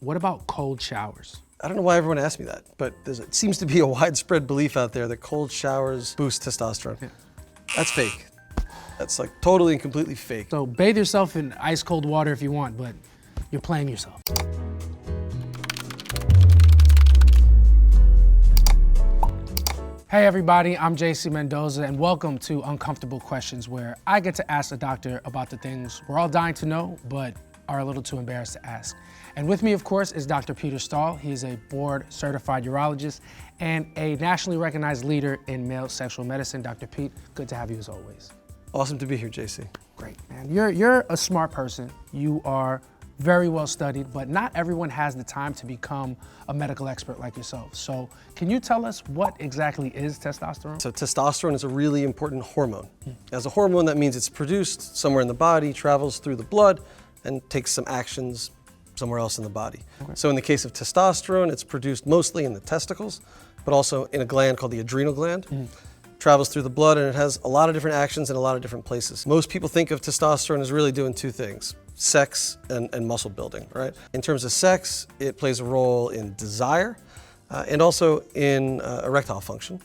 What about cold showers? I don't know why everyone asked me that, but it seems to be a widespread belief out there that cold showers boost testosterone. Yeah. That's fake. That's like totally and completely fake. So bathe yourself in ice cold water if you want, but you're playing yourself. Hey everybody, I'm JC Mendoza and welcome to Uncomfortable Questions, where I get to ask the doctor about the things we're all dying to know, but are a little too embarrassed to ask. And with me, of course, is Dr. Peter Stahl. He is a board-certified urologist and a nationally recognized leader in male sexual medicine. Dr. Pete, good to have you as always. Awesome to be here, JC. Great, man. You're a smart person. You are very well studied, but not everyone has the time to become a medical expert like yourself. So can you tell us what exactly is testosterone? So testosterone is a really important hormone. As a hormone, that means it's produced somewhere in the body, travels through the blood, and takes some actions somewhere else in the body. Okay. So in the case of testosterone, it's produced mostly in the testicles, but also in a gland called the adrenal gland. Travels through the blood, and it has a lot of different actions in a lot of different places. Most people think of testosterone as really doing two things: sex and muscle building, right? In terms of sex, it plays a role in desire and also in erectile function.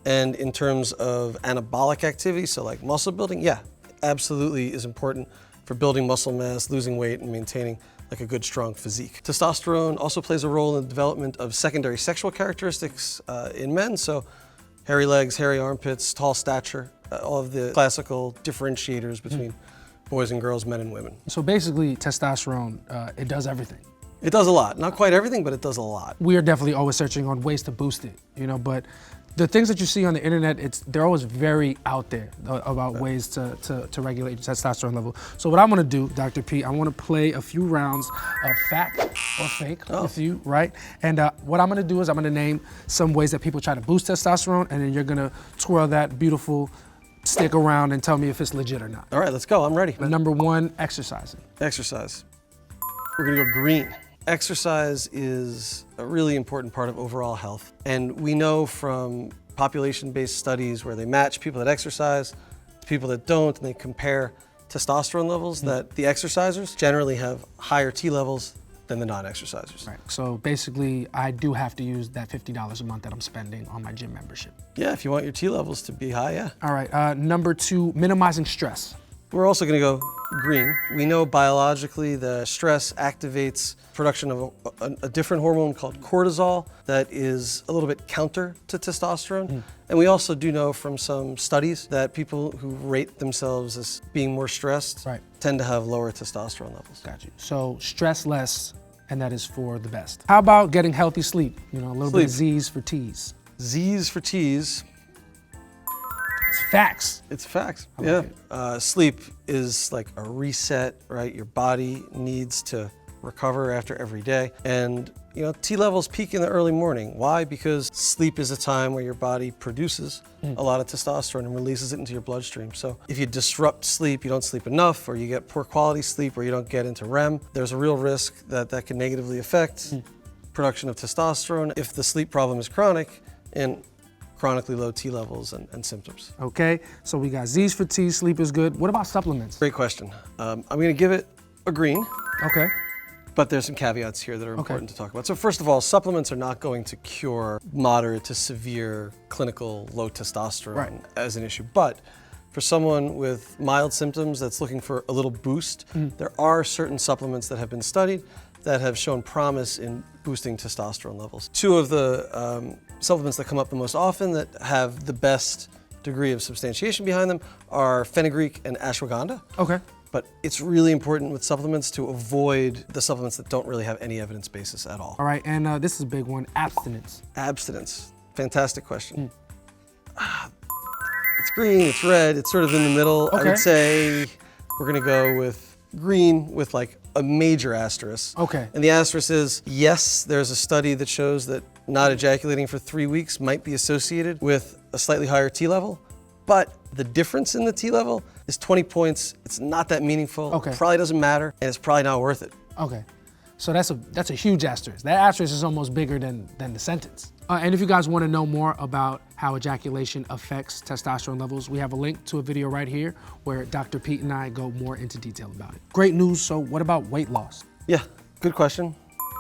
And in terms of anabolic activity, so like muscle building, yeah, absolutely is important for building muscle mass, losing weight, and maintaining like a good, strong physique. Testosterone also plays a role in the development of secondary sexual characteristics in men. So hairy legs, hairy armpits, tall stature, all of the classical differentiators between boys and girls, men and women. So basically, testosterone, it does everything. It does a lot. Not quite everything, but it does a lot. We are definitely always searching on ways to boost it, but the things that you see on the internet, they're always very out there about ways to regulate your testosterone level. So what I'm gonna do, Dr. P, I wanna play a few rounds of fact or fake with you, right? And what I'm gonna do is I'm gonna name some ways that people try to boost testosterone, and then you're gonna twirl that beautiful stick around and tell me if it's legit or not. All right, let's go, I'm ready. Number one, exercising. Exercise. We're gonna go green. Exercise is a really important part of overall health. And we know from population-based studies where they match people that exercise to people that don't, and they compare testosterone levels, that the exercisers generally have higher T levels than the non-exercisers. Right, so basically I do have to use that $50 a month that I'm spending on my gym membership. Yeah, if you want your T levels to be high, yeah. All right, number two, minimizing stress. We're also gonna go green. We know biologically that stress activates production of a different hormone called cortisol that is a little bit counter to testosterone. And we also do know from some studies that people who rate themselves as being more stressed tend to have lower testosterone levels. Got you. So stress less, and that is for the best. How about getting healthy sleep? A little bit of Z's for T's. Z's for T's. It's facts. It's facts, yeah. Sleep is like a reset, right? Your body needs to recover after every day. And T levels peak in the early morning. Why? Because sleep is a time where your body produces a lot of testosterone and releases it into your bloodstream. So if you disrupt sleep, you don't sleep enough, or you get poor quality sleep, or you don't get into REM, there's a real risk that that can negatively affect production of testosterone if the sleep problem is chronic and chronically low T levels and symptoms. Okay, so we got Z's for T's, sleep is good. What about supplements? Great question. I'm gonna give it a green. Okay. But there's some caveats here that are important to talk about. So first of all, supplements are not going to cure moderate to severe clinical low testosterone as an issue. But for someone with mild symptoms that's looking for a little boost, there are certain supplements that have been studied that have shown promise in boosting testosterone levels. Two of the supplements that come up the most often that have the best degree of substantiation behind them are fenugreek and ashwagandha. Okay. But it's really important with supplements to avoid the supplements that don't really have any evidence basis at all. All right, and this is a big one, abstinence. Abstinence, fantastic question. It's green, it's red, it's sort of in the middle. I would say we're gonna go with green with like a major asterisk. Okay. And the asterisk is, yes, there's a study that shows that not ejaculating for 3 weeks might be associated with a slightly higher T level, but the difference in the T level is 20 points. It's not that meaningful. Okay. Probably doesn't matter, and it's probably not worth it. Okay. So that's a huge asterisk. That asterisk is almost bigger than the sentence. And if you guys want to know more about how ejaculation affects testosterone levels, we have a link to a video right here where Dr. Pete and I go more into detail about it. Great news. So what about weight loss? Yeah, good question.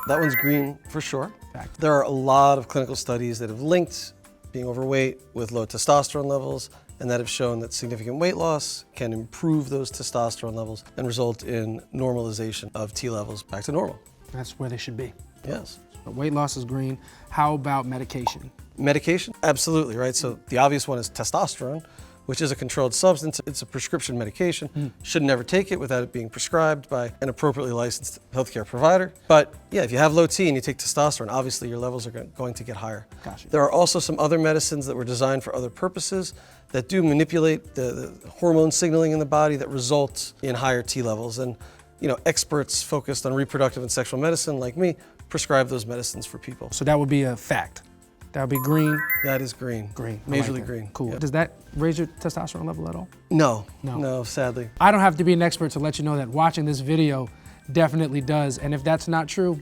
That one's green for sure. Fact. There are a lot of clinical studies that have linked being overweight with low testosterone levels, and that have shown that significant weight loss can improve those testosterone levels and result in normalization of T levels back to normal. That's where they should be. Yes. But weight loss is green. How about medication? Medication? Absolutely, right? So the obvious one is testosterone, which is a controlled substance. It's a prescription medication. Should never take it without it being prescribed by an appropriately licensed healthcare provider. But yeah, if you have low T and you take testosterone, obviously your levels are going to get higher. Gotcha. There are also some other medicines that were designed for other purposes that do manipulate the hormone signaling in the body that results in higher T levels. And experts focused on reproductive and sexual medicine like me prescribe those medicines for people. So that would be a fact. That would be green. That is green. Green. I Majorly like that. green. Cool. Yeah. Does that raise your testosterone level at all? No. No. No, sadly. I don't have to be an expert to let you know that watching this video definitely does. And if that's not true,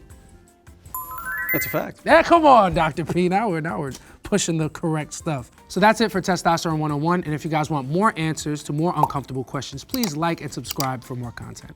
That's a fact. yeah, come on, Dr. P. Now we're pushing the correct stuff. So that's it for Testosterone 101. And if you guys want more answers to more uncomfortable questions, please like and subscribe for more content.